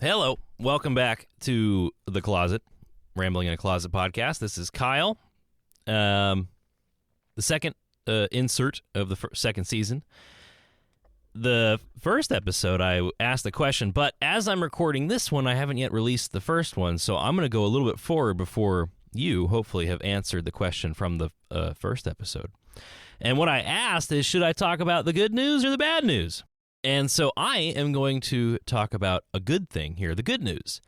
Hello. Welcome back to The Closet, Rambling in a Closet podcast. This is Kyle, the second insert of the second season. The first episode, I asked the question, but as I'm recording this one, I haven't yet released the first one, so I'm going to go a little bit forward before you hopefully have answered the question from the first episode. And what I asked is, should I talk about the good news or the bad news? And so I am going to talk about a good thing here, the good news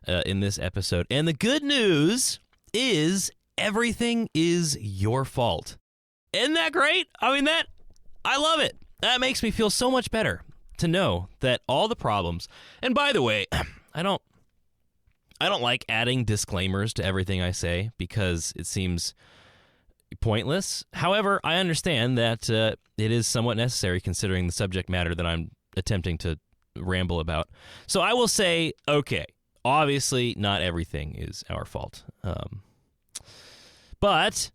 in this episode. And the good news is everything is your fault. Isn't that great? I love it. That makes me feel so much better to know that all the problems, and by the way, I don't like adding disclaimers to everything I say because it seems pointless. However, I understand that it is somewhat necessary considering the subject matter that I'm attempting to ramble about. So I will say, okay, obviously not everything is our fault. But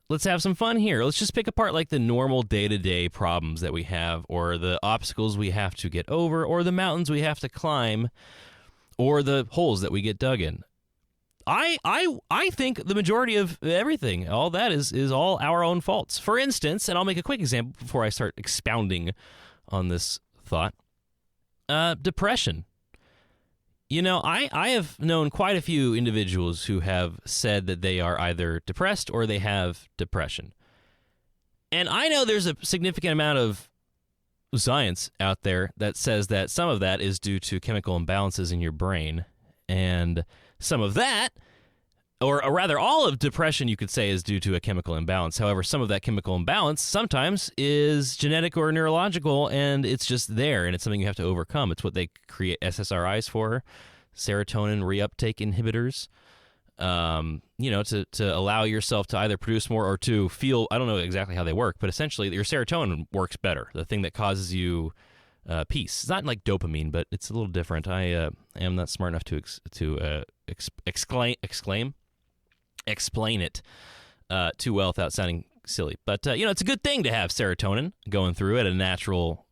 let's have some fun here. Let's just pick apart like the normal day-to-day problems that we have, or the obstacles we have to get over, or the mountains we have to climb, or the holes that we get dug in. I think the majority of everything, all that is all our own faults. For instance, and I'll make a quick example before I start expounding on this thought, depression. You know, I have known quite a few individuals who have said that they are either depressed or they have depression. And I know there's a significant amount of science out there that says that some of that is due to chemical imbalances in your brain, and some of that, or rather all of depression, you could say, is due to a chemical imbalance. However, some of that chemical imbalance sometimes is genetic or neurological, and it's just there, and it's something you have to overcome. It's what they create SSRIs for, serotonin reuptake inhibitors, to allow yourself to either produce more or to feel, I don't know exactly how they work, but essentially your serotonin works better, the thing that causes you peace. It's not like dopamine, but it's a little different. I am not smart enough to explain it too well without sounding silly. But it's a good thing to have serotonin going through at a natural,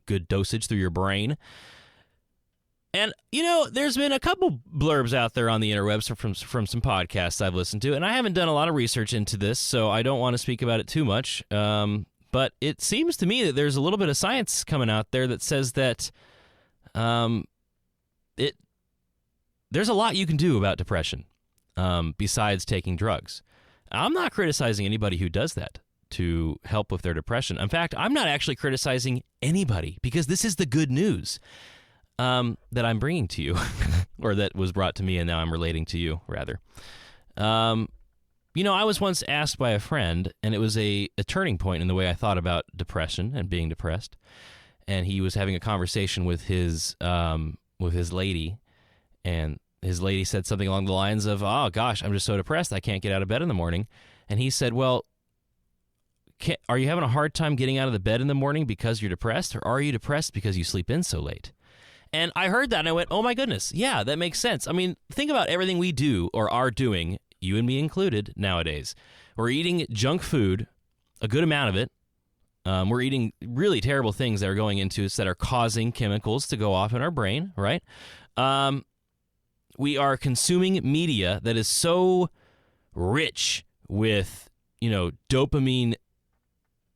good dosage through your brain. And there's been a couple blurbs out there on the interwebs from some podcasts I've listened to, and I haven't done a lot of research into this, so I don't want to speak about it too much. But it seems to me that there's a little bit of science coming out there that says that there's a lot you can do about depression besides taking drugs. I'm not criticizing anybody who does that to help with their depression. In fact, I'm not actually criticizing anybody because this is the good news that I'm bringing to you, or that was brought to me and now I'm relating to you, rather. I was once asked by a friend, and it was a turning point in the way I thought about depression and being depressed. And he was having a conversation with his lady, and his lady said something along the lines of, "Oh gosh, I'm just so depressed I can't get out of bed in the morning." And he said, "Well, are you having a hard time getting out of the bed in the morning because you're depressed, or are you depressed because you sleep in so late?" And I heard that and I went, "Oh my goodness, yeah, that makes sense." I mean, think about everything we do or are doing, you and me included, nowadays. We're eating junk food, a good amount of it. We're eating really terrible things that are going into us that are causing chemicals to go off in our brain, right? We are consuming media that is so rich with, dopamine,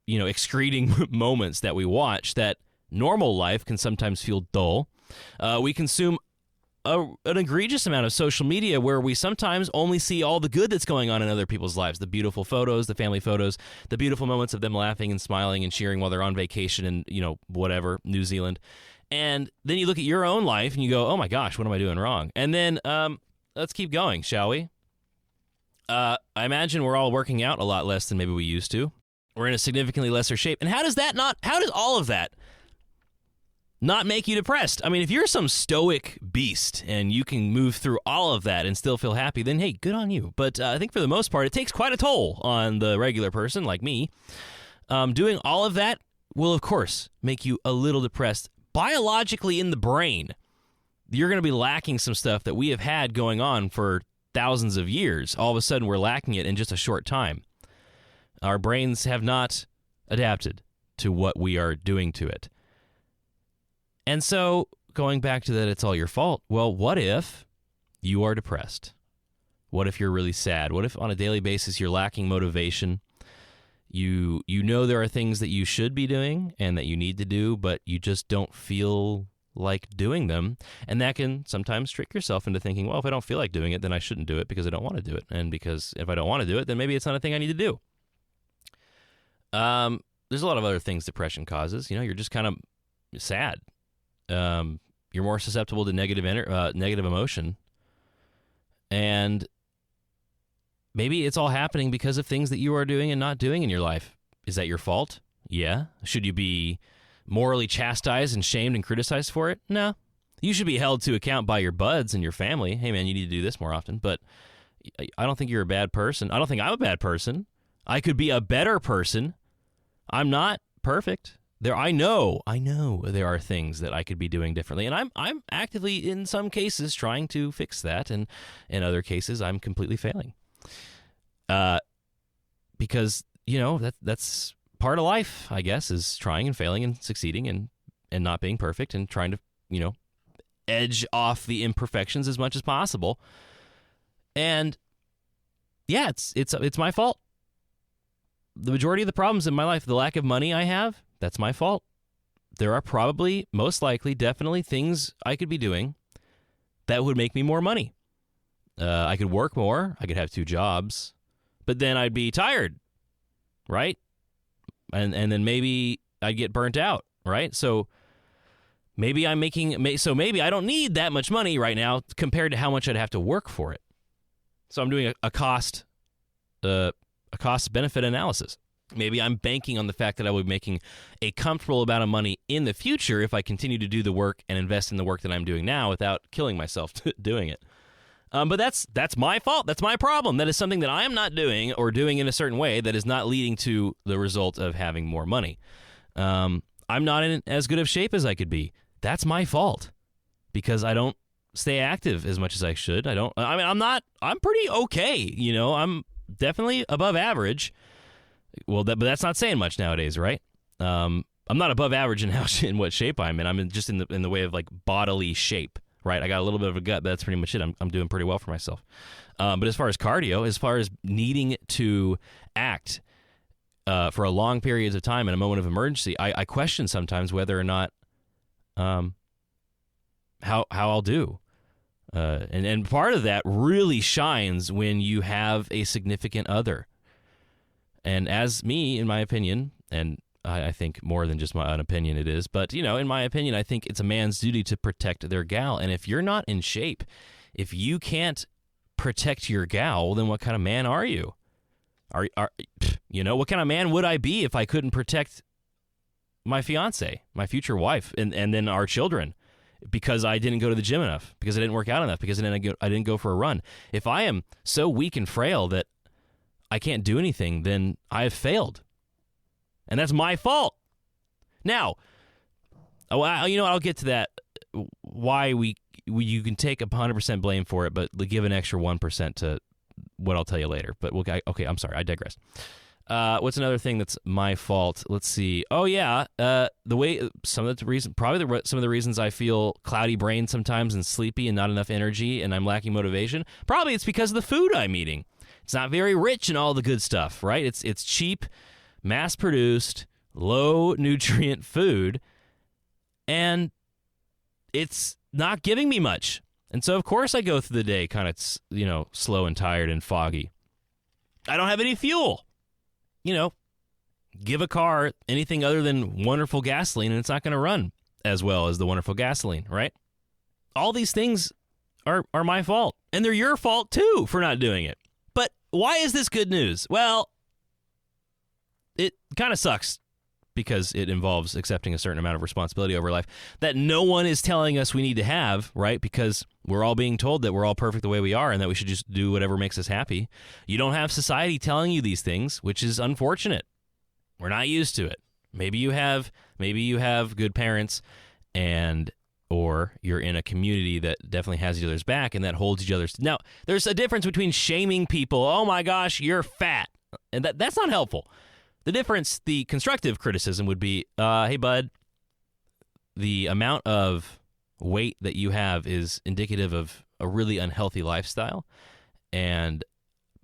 excreting moments that we watch that normal life can sometimes feel dull. We consume an egregious amount of social media where we sometimes only see all the good that's going on in other people's lives, the beautiful photos, the family photos, the beautiful moments of them laughing and smiling and cheering while they're on vacation in, whatever, New Zealand. And then you look at your own life and you go, "Oh my gosh, what am I doing wrong?" And then let's keep going, shall we? I imagine we're all working out a lot less than maybe we used to. We're in a significantly lesser shape. And how does all of that not make you depressed? I mean, if you're some stoic beast and you can move through all of that and still feel happy, then hey, good on you. But I think for the most part, it takes quite a toll on the regular person like me. Doing all of that will, of course, make you a little depressed. Biologically in the brain, you're going to be lacking some stuff that we have had going on for thousands of years. All of a sudden, we're lacking it in just a short time. Our brains have not adapted to what we are doing to it. And so going back to that it's all your fault. Well, what if you are depressed? What if you're really sad? What if on a daily basis you're lacking motivation? You know there are things that you should be doing and that you need to do, but you just don't feel like doing them. And that can sometimes trick yourself into thinking, well, if I don't feel like doing it, then I shouldn't do it because I don't want to do it. And because if I don't want to do it, then maybe it's not a thing I need to do. There's a lot of other things depression causes. You're just kind of sad. You're more susceptible to negative emotion. And maybe it's all happening because of things that you are doing and not doing in your life. Is that your fault? Yeah. Should you be morally chastised and shamed and criticized for it? No. You should be held to account by your buds and your family. Hey, man, you need to do this more often. But I don't think you're a bad person. I don't think I'm a bad person. I could be a better person. I'm not perfect. I know there are things that I could be doing differently, and I'm actively in some cases trying to fix that, and in other cases I'm completely failing. Because that's part of life, I guess, is trying and failing and succeeding and not being perfect and trying to edge off the imperfections as much as possible. And yeah, it's my fault. The majority of the problems in my life, the lack of money I have, that's my fault. There are probably, most likely, definitely things I could be doing that would make me more money. I could work more. I could have 2 jobs. But then I'd be tired, right? And then maybe I'd get burnt out, right? So maybe I don't need that much money right now compared to how much I'd have to work for it. So I'm doing a cost benefit analysis. Maybe I'm banking on the fact that I will be making a comfortable amount of money in the future if I continue to do the work and invest in the work that I'm doing now without killing myself doing it. But that's my fault. That's my problem. That is something that I am not doing or doing in a certain way that is not leading to the result of having more money. I'm not in as good of shape as I could be. That's my fault because I don't stay active as much as I should. I'm pretty okay. I'm definitely above average. Well, but that's not saying much nowadays, right? I'm not above average in what shape I'm in. I'm just in the way of like bodily shape, right? I got a little bit of a gut, but that's pretty much it. I'm doing pretty well for myself. But as far as cardio, as far as needing to act for a long periods of time in a moment of emergency, I question sometimes whether or not how I'll do. And part of that really shines when you have a significant other. And as me, in my opinion, and I think more than just my own opinion it is, but, in my opinion, I think it's a man's duty to protect their gal. And if you're not in shape, if you can't protect your gal, then what kind of man are you? What kind of man would I be if I couldn't protect my fiance, my future wife, and then our children? Because I didn't go to the gym enough, because I didn't work out enough, because I didn't go for a run. If I am so weak and frail that I can't do anything, then I have failed. And that's my fault. Now, I'll get to that, why you can take 100% blame for it, but give an extra 1% to what I'll tell you later. But okay, I'm sorry, I digress. What's another thing that's my fault? Let's see. Oh yeah, some of the reasons I feel cloudy brain sometimes and sleepy and not enough energy and I'm lacking motivation. Probably it's because of the food I'm eating. It's not very rich in all the good stuff, right? It's cheap, mass-produced, low-nutrient food, and it's not giving me much. And so, of course, I go through the day kind of, slow and tired and foggy. I don't have any fuel. Give a car anything other than wonderful gasoline, and it's not going to run as well as the wonderful gasoline, right? All these things are my fault, and they're your fault, too, for not doing it. But why is this good news? Well, it kind of sucks because it involves accepting a certain amount of responsibility over life that no one is telling us we need to have, right? Because we're all being told that we're all perfect the way we are and that we should just do whatever makes us happy. You don't have society telling you these things, which is unfortunate. We're not used to it. Maybe you have good parents or you're in a community that definitely has each other's back and that holds each other's. Now, there's a difference between shaming people. Oh my gosh, you're fat. And that's not helpful. The constructive criticism would be, hey bud, the amount of weight that you have is indicative of a really unhealthy lifestyle. And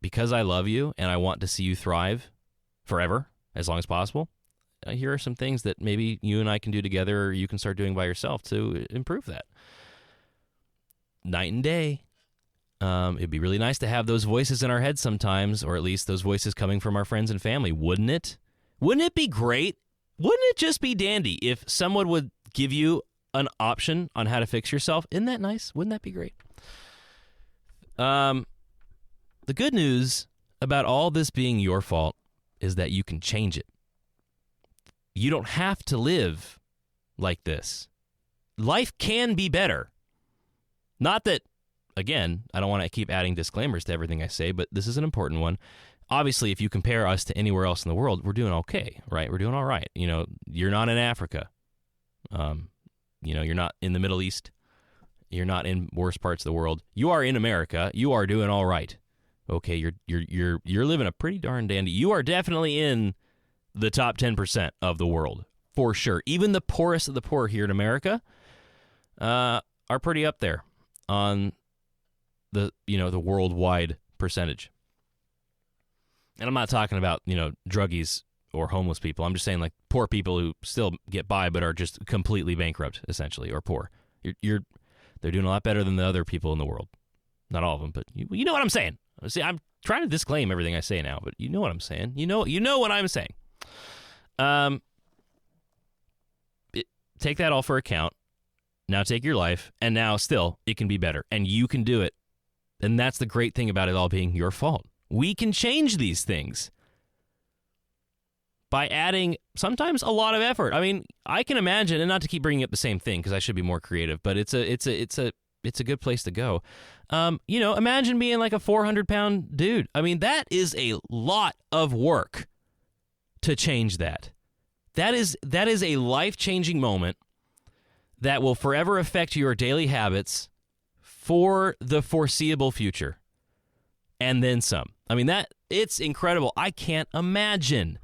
because I love you and I want to see you thrive forever, as long as possible, here are some things that maybe you and I can do together, or you can start doing by yourself to improve that. Night and day. It'd be really nice to have those voices in our heads sometimes, or at least those voices coming from our friends and family, wouldn't it? Wouldn't it be great? Wouldn't it just be dandy if someone would give you an option on how to fix yourself? Isn't that nice? Wouldn't that be great? The good news about all this being your fault is that you can change it. You don't have to live like this. Life can be better. Not that, again, I don't want to keep adding disclaimers to everything I say, but this is an important one. Obviously, if you compare us to anywhere else in the world, we're doing okay, right? We're doing all right. You know, you're not in Africa. You know, you're not in the Middle East. You're not in worse parts of the world. You are in America. You are doing all right. Okay, you're living a pretty darn dandy. You are definitely in the top 10% of the world, for sure. Even the poorest of the poor here in America are pretty up there on the worldwide percentage. And I'm not talking about, druggies or homeless people. I'm just saying like poor people who still get by but are just completely bankrupt, essentially, or poor. They're doing a lot better than the other people in the world. Not all of them, but you know what I'm saying. See, I'm trying to disclaim everything I say now, but you know what I'm saying. You know what I'm saying. Take that all for account. Now take your life, and now still it can be better, and you can do it. And that's the great thing about it all being your fault. We can change these things by adding sometimes a lot of effort. I mean, I can imagine, and not to keep bringing up the same thing because I should be more creative, but it's a good place to go. Imagine being like a 400-pound dude. I mean, that is a lot of work to change that. That is a life-changing moment that will forever affect your daily habits for the foreseeable future. And then some. I mean, it's incredible. I can't imagine.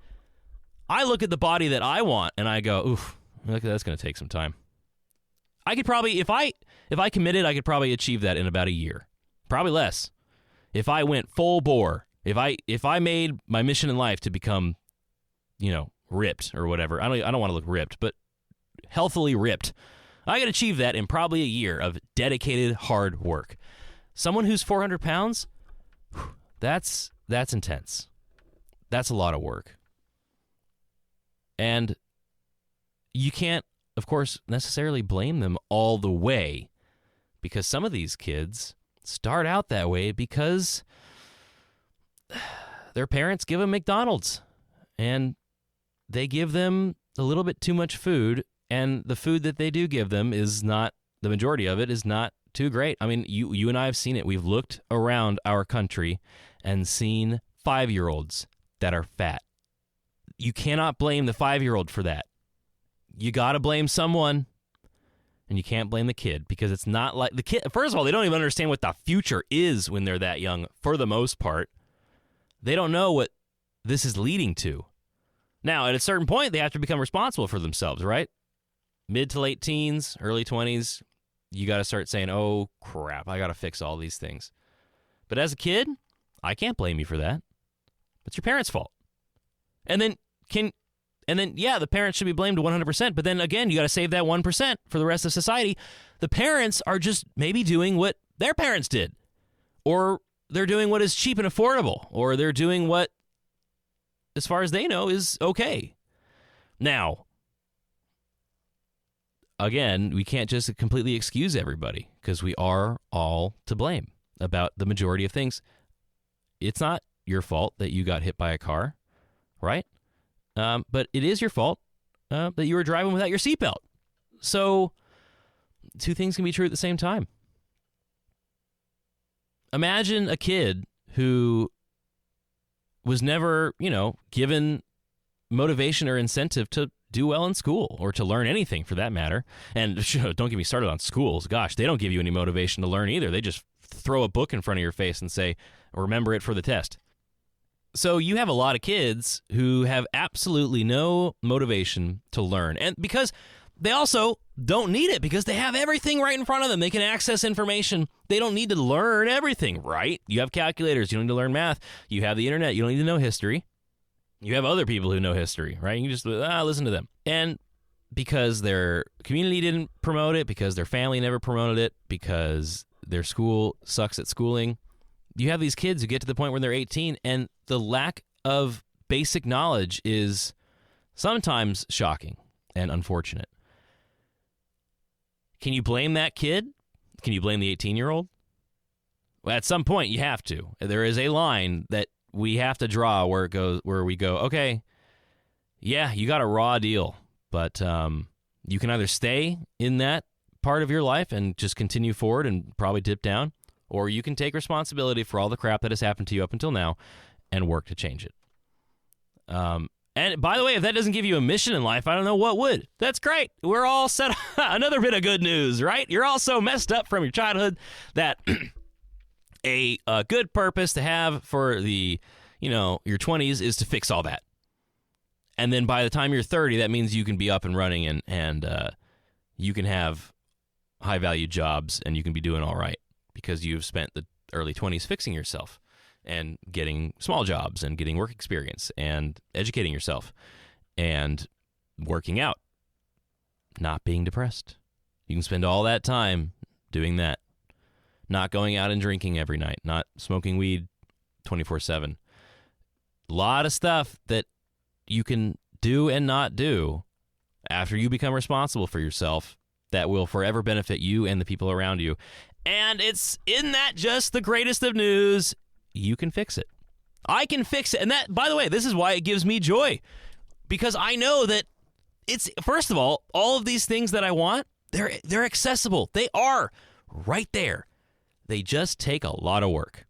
I look at the body that I want and I go, oof, that's going to take some time. I could probably, if I committed, I could probably achieve that in about a year. Probably less. If I went full bore, if I made my mission in life to become, ripped or whatever. I don't want to look ripped, but healthily ripped. I could achieve that in probably a year of dedicated hard work. Someone who's 400 pounds, that's intense. That's a lot of work. And you can't, of course, necessarily blame them all the way, because some of these kids start out that way because their parents give them McDonald's and they give them a little bit too much food, and the food that they do give them is not, the majority of it is not too great. I mean, you and I have seen it. We've looked around our country and seen 5-year-olds that are fat. You cannot blame the 5-year-old for that. You got to blame someone, and you can't blame the kid, because it's not like the kid. First of all, they don't even understand what the future is when they're that young, for the most part. They don't know what this is leading to. Now, at a certain point, they have to become responsible for themselves, right? Mid to late teens, early 20s, you got to start saying, oh, crap, I got to fix all these things. But as a kid, I can't blame you for that. It's your parents' fault. And then, the parents should be blamed 100%. But then again, you got to save that 1% for the rest of society. The parents are just maybe doing what their parents did. Or they're doing what is cheap and affordable. Or they're doing what, as far as they know, is okay. Now, again, we can't just completely excuse everybody, because we are all to blame about the majority of things. It's not your fault that you got hit by a car, right? But it is your fault that you were driving without your seatbelt. So two things can be true at the same time. Imagine a kid who was never, given motivation or incentive to do well in school, or to learn anything for that matter. And don't get me started on schools. Gosh, they don't give you any motivation to learn either. They just throw a book in front of your face and say, remember it for the test. So you have a lot of kids who have absolutely no motivation to learn. And because they also don't need it because they have everything right in front of them. They can access information. They don't need to learn everything, right? You have calculators. You don't need to learn math. You have the internet. You don't need to know history. You have other people who know history, right? You can just listen to them. And because their community didn't promote it, because their family never promoted it, because their school sucks at schooling, you have these kids who get to the point where they're 18 and the lack of basic knowledge is sometimes shocking and unfortunate. Can you blame that kid? Can you blame the 18-year-old? Well, at some point you have to. There is a line that we have to draw where we go, okay, yeah, you got a raw deal, but you can either stay in that part of your life and just continue forward and probably dip down, or you can take responsibility for all the crap that has happened to you up until now and work to change it. And by the way, if that doesn't give you a mission in life, I don't know what would. That's great. We're all set up. Another bit of good news, right? You're all so messed up from your childhood that a good purpose to have for the, your 20s is to fix all that. And then by the time you're 30, that means you can be up and running and you can have high-value jobs and you can be doing all right because you've spent the early 20s fixing yourself and getting small jobs and getting work experience and educating yourself and working out, not being depressed. You can spend all that time doing that, not going out and drinking every night, not smoking weed 24/7. A lot of stuff that you can do and not do after you become responsible for yourself that will forever benefit you and the people around you. And isn't that just the greatest of news? You can fix it. I can fix it. And that, by the way, this is why it gives me joy. Because I know that it's, first of all of these things that I want, they're accessible. They are right there. They just take a lot of work.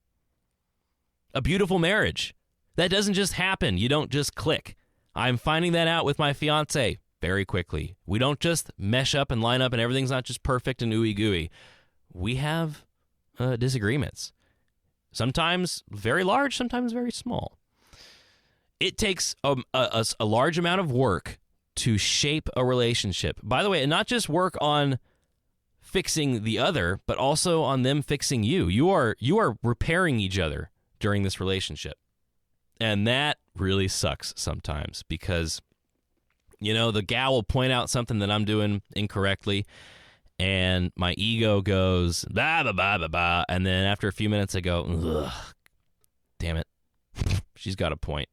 A beautiful marriage. That doesn't just happen. You don't just click. I'm finding that out with my fiance very quickly. We don't just mesh up and line up and everything's not just perfect and ooey gooey. We have disagreements. Sometimes very large, sometimes very small. It takes a large amount of work to shape a relationship. By the way, and not just work on fixing the other, but also on them fixing you. You are repairing each other during this relationship. And that really sucks sometimes because, the gal will point out something that I'm doing incorrectly and my ego goes, blah, blah, blah, blah, blah. And then after a few minutes, I go, ugh, damn it. She's got a point.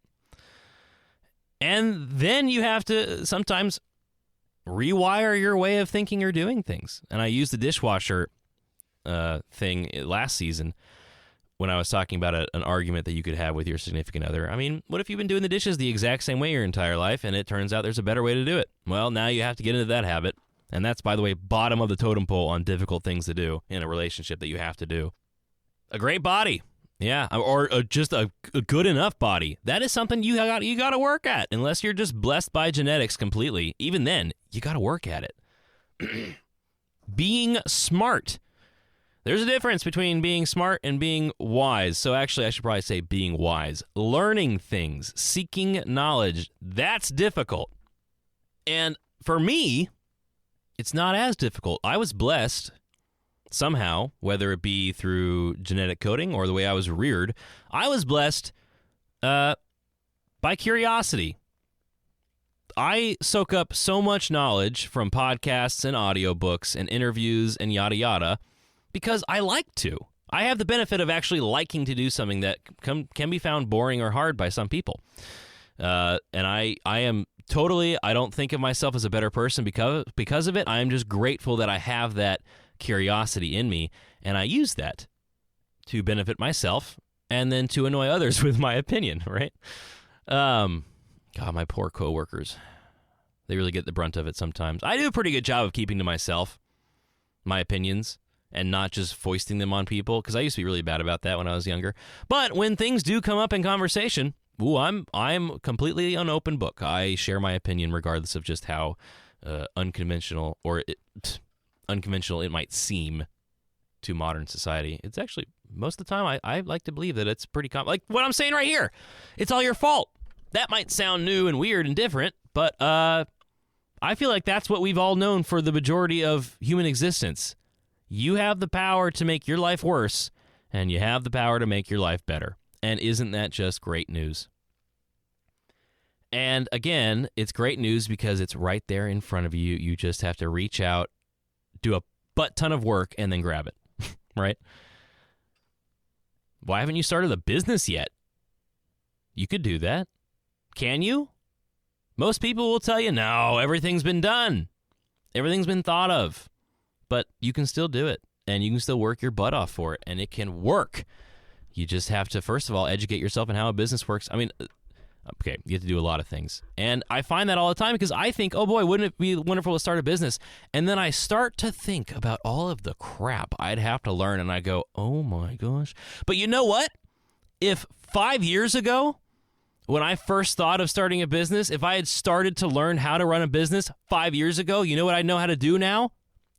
And then you have to sometimes rewire your way of thinking or doing things. And I used the dishwasher thing last season when I was talking about an argument that you could have with your significant other. I mean, what if you've been doing the dishes the exact same way your entire life, and it turns out there's a better way to do it? Well, now you have to get into that habit. And that's, by the way, bottom of the totem pole on difficult things to do in a relationship that you have to do. A great body. Yeah, or just a good enough body. That is something you got to work at, unless you're just blessed by genetics completely. Even then, you got to work at it. Being smart. There's a difference between being smart and being wise. So actually, I should probably say being wise. Learning things, seeking knowledge, that's difficult. And for me, it's not as difficult. I was blessed somehow, whether it be through genetic coding or the way I was reared. I was blessed by curiosity. I soak up so much knowledge from podcasts and audiobooks and interviews and yada yada because I like to. I have the benefit of actually liking to do something that can be found boring or hard by some people. And I am totally, I don't think of myself as a better person because of it. I am just grateful that I have that curiosity in me, and I use that to benefit myself and then to annoy others with my opinion, right? God, my poor coworkers. They really get the brunt of it sometimes. I do a pretty good job of keeping to myself my opinions and not just foisting them on people, because I used to be really bad about that when I was younger. But when things do come up in conversation, I'm completely an open book. I share my opinion regardless of just how unconventional it might seem to modern society. It's actually, most of the time, I like to believe that it's pretty common. Like what I'm saying right here. It's all your fault. That might sound new and weird and different, but I I feel like that's what we've all known for the majority of human existence. You have the power to make your life worse, and you have the power to make your life better. And isn't that just great news? And again, it's great news because it's right there in front of you. You just have to reach out, do a butt ton of work, and then grab it, right? Why haven't you started a business yet? You could do that. Can you? Most people will tell you, no, everything's been done. Everything's been thought of. But you can still do it, and you can still work your butt off for it, and it can work. You just have to, first of all, educate yourself on how a business works. I mean, okay, you have to do a lot of things. And I find that all the time because I think, oh boy, wouldn't it be wonderful to start a business? And then I start to think about all of the crap I'd have to learn, and I go, oh my gosh. But you know what? If 5 years ago, when I first thought of starting a business, if I had started to learn how to run a business 5 years ago, you know what I know how to do now?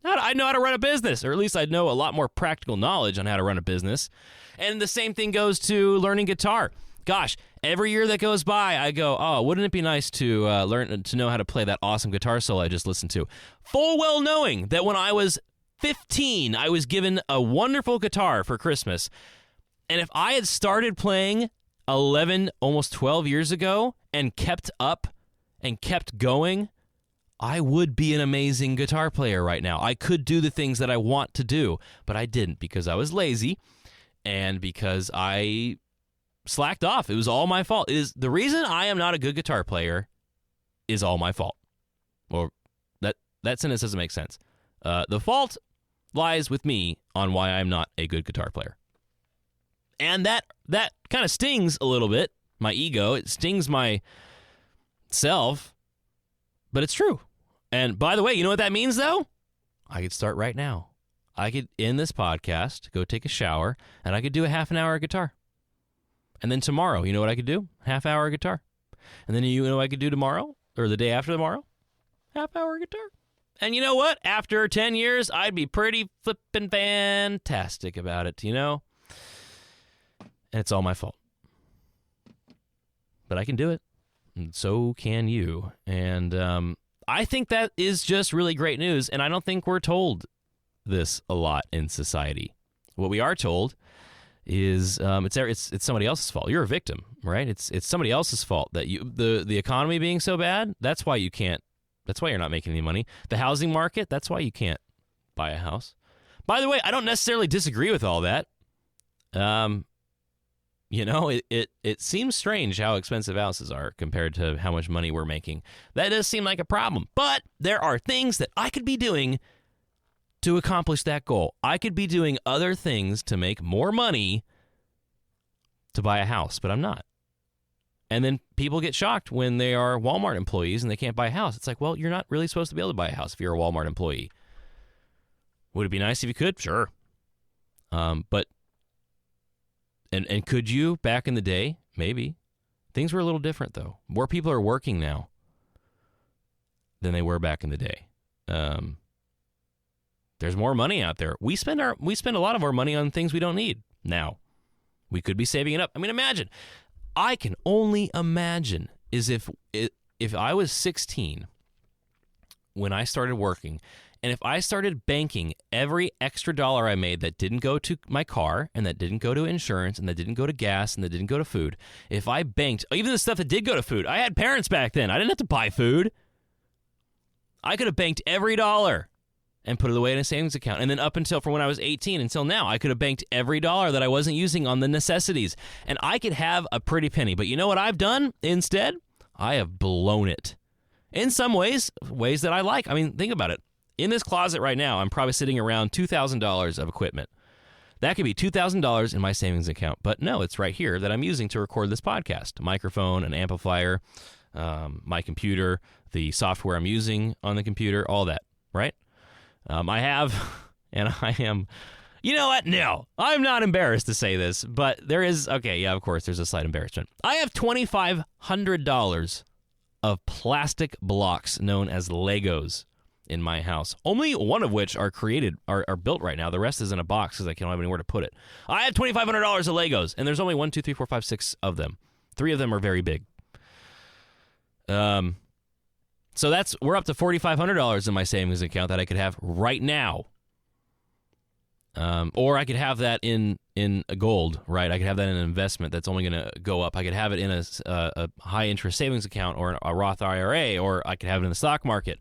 I know how to run a business, or at least I know a lot more practical knowledge on how to run a business. And the same thing goes to learning guitar. Gosh, every year that goes by, I go, oh, wouldn't it be nice to learn to know how to play that awesome guitar solo I just listened to? Full well knowing that when I was 15, I was given a wonderful guitar for Christmas. And if I had started playing 11, almost 12 years ago and kept up and kept going, I would be an amazing guitar player right now. I could do the things that I want to do, but I didn't because I was lazy and because I slacked off. It was all my fault. It is the reason I am not a good guitar player is all my fault. Or that sentence doesn't make sense. The fault lies with me on why I'm not a good guitar player. And that kind of stings a little bit, my ego. It stings my self, but it's true. And by the way, you know what that means, though? I could start right now. I could end this podcast, go take a shower, and I could do a half an hour of guitar. And then tomorrow, you know what I could do? Half hour of guitar. And then you know what I could do tomorrow? Or the day after tomorrow? Half hour of guitar. And you know what? After 10 years, I'd be pretty flippin' fantastic about it, you know? And it's all my fault. But I can do it. And so can you. And I think that is just really great news. And I don't think we're told this a lot in society. What we are told is it's somebody else's fault. You're a victim, right? It's somebody else's fault that the economy being so bad. That's why you can't. That's why you're not making any money. The housing market. That's why you can't buy a house. By the way, I don't necessarily disagree with all that. You know, it seems strange how expensive houses are compared to how much money we're making. That does seem like a problem. But there are things that I could be doing to accomplish that goal. I could be doing other things to make more money to buy a house, but I'm not. And then people get shocked when they are Walmart employees and they can't buy a house. It's like, well, you're not really supposed to be able to buy a house if you're a Walmart employee. Would it be nice if you could? Sure. But And could you back in the day? Maybe. Things were a little different, though. More people are working now than they were back in the day. There's more money out there. We spend a lot of our money on things we don't need now. We could be saving it up. I mean, imagine. I can only imagine is if I was 16 when I started working, and if I started banking every extra dollar I made that didn't go to my car, and that didn't go to insurance, and that didn't go to gas, and that didn't go to food, if I banked, even the stuff that did go to food, I had parents back then. I didn't have to buy food. I could have banked every dollar and put it away in a savings account. And then up until from when I was 18 until now, I could have banked every dollar that I wasn't using on the necessities. And I could have a pretty penny. But you know what I've done instead? I have blown it. In some ways that I like. I mean, think about it. In this closet right now, I'm probably sitting around $2,000 of equipment. That could be $2,000 in my savings account. But no, it's right here that I'm using to record this podcast. A microphone, an amplifier, my computer, the software I'm using on the computer, all that, right? I have, and I am, you know what? No, I'm not embarrassed to say this, but there is, okay, yeah, of course, there's a slight embarrassment. I have $2,500 of plastic blocks known as Legos in my house. Only one of which are built right now. The rest is in a box because I don't have anywhere to put it. I have $2,500 of Legos, and there's only 1, 2, 3, 4, 5, 6 of them. 3 of them are very big. So we're up to $4,500 in my savings account that I could have right now. Or I could have that in a gold, right? I could have that in an investment that's only going to go up. I could have it in a high interest savings account or a Roth IRA, or I could have it in the stock market.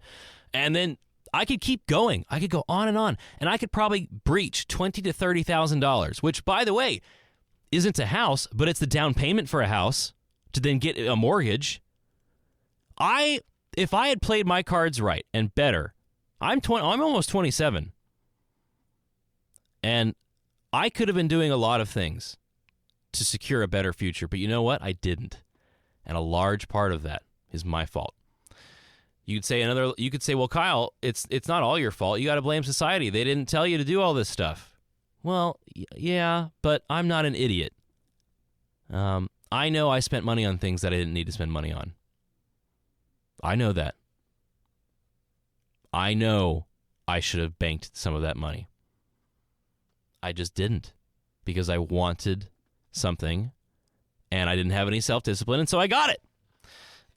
And then I could keep going. I could go on, and I could probably breach $20,000 to $30,000, which, by the way, isn't a house, but it's the down payment for a house to then get a mortgage. If I had played my cards right and better, I'm almost 27. And I could have been doing a lot of things to secure a better future, but you know what? I didn't. And a large part of that is my fault. You could say, well, Kyle, it's not all your fault. You got to blame society. They didn't tell you to do all this stuff. Well, yeah, but I'm not an idiot. I know I spent money on things that I didn't need to spend money on. I know that. I know I should have banked some of that money. I just didn't because I wanted something and I didn't have any self-discipline, and so I got it.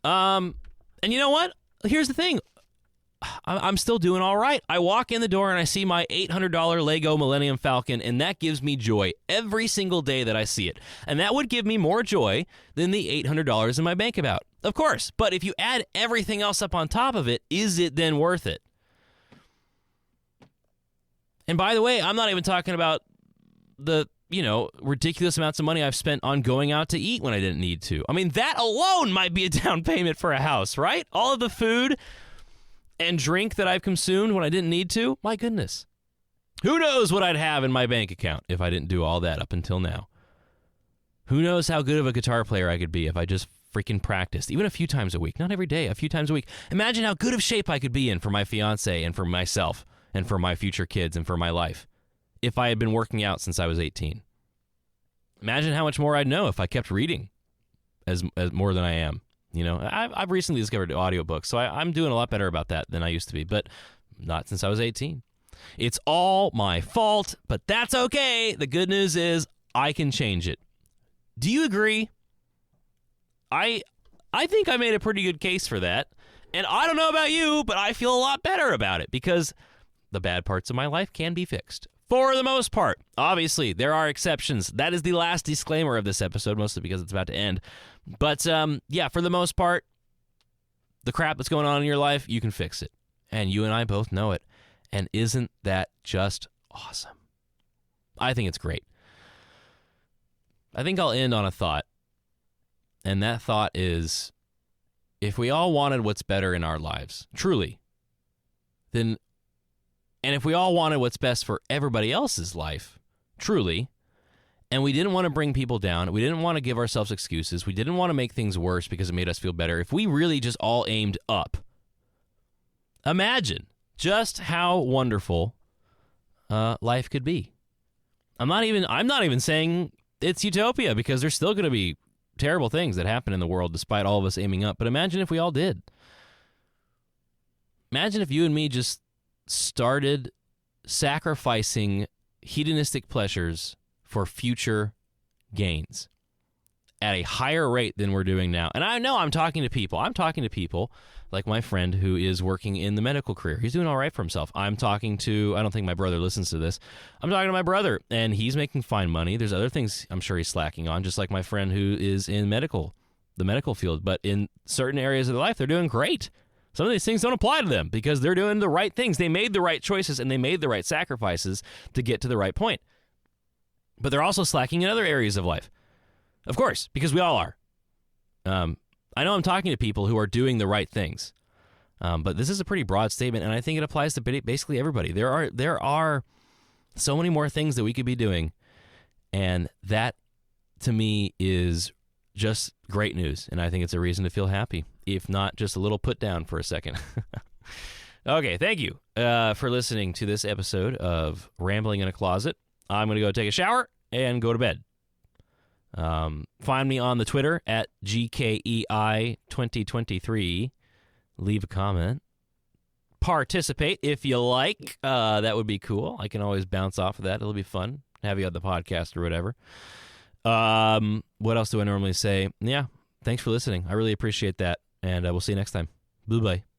And you know what? Here's the thing. I'm still doing all right. I walk in the door and I see my $800 Lego Millennium Falcon, and that gives me joy every single day that I see it. And that would give me more joy than the $800 in my bank account, of course. But if you add everything else up on top of it, is it then worth it? And by the way, I'm not even talking about the, ridiculous amounts of money I've spent on going out to eat when I didn't need to. I mean, that alone might be a down payment for a house, right? All of the food and drink that I've consumed when I didn't need to, my goodness. Who knows what I'd have in my bank account if I didn't do all that up until now? Who knows how good of a guitar player I could be if I just freaking practiced, even a few times a week, not every day, a few times a week. Imagine how good of shape I could be in for my fiance and for myself and for my future kids and for my life if I had been working out since I was 18. Imagine how much more I'd know if I kept reading as more than I am. I've recently discovered audiobooks, so I'm doing a lot better about that than I used to be, but not since I was 18. It's all my fault, but that's okay. The good news is I can change it. Do you agree? I think I made a pretty good case for that, and I don't know about you, but I feel a lot better about it because the bad parts of my life can be fixed. For the most part. Obviously, there are exceptions. That is the last disclaimer of this episode, mostly because it's about to end. But, for the most part, the crap that's going on in your life, you can fix it. And you and I both know it. And isn't that just awesome? I think it's great. I think I'll end on a thought. And that thought is, if we all wanted what's better in our lives, truly, then... And if we all wanted what's best for everybody else's life, truly, and we didn't want to bring people down, we didn't want to give ourselves excuses, we didn't want to make things worse because it made us feel better, if we really just all aimed up, imagine just how wonderful life could be. I'm not even saying it's utopia because there's still going to be terrible things that happen in the world despite all of us aiming up, but imagine if we all did. Imagine if you and me just started sacrificing hedonistic pleasures for future gains at a higher rate than we're doing now. And I know I'm talking to people like my friend who is working in the medical career. He's doing all right for himself. I don't think my brother listens to this. I'm talking to my brother, and he's making fine money. There's other things I'm sure he's slacking on, just like my friend who is in the medical field. But in certain areas of their life, they're doing great. Some of these things don't apply to them because they're doing the right things. They made the right choices and they made the right sacrifices to get to the right point. But they're also slacking in other areas of life. Of course, because we all are. I know I'm talking to people who are doing the right things. But this is a pretty broad statement, and I think it applies to basically everybody. There are so many more things that we could be doing, and that, to me, is just great news, and I think it's a reason to feel happy, if not just a little put down for a second. Okay, thank you for listening to this episode of Rambling in a Closet. I'm going to go take a shower and go to bed. Find me on the Twitter at GKEI2023. Leave a comment. Participate if you like. That would be cool. I can always bounce off of that. It'll be fun. Have you on the podcast or whatever. What else do I normally say? Yeah, thanks for listening. I really appreciate that. And we'll see you next time. Bye-bye.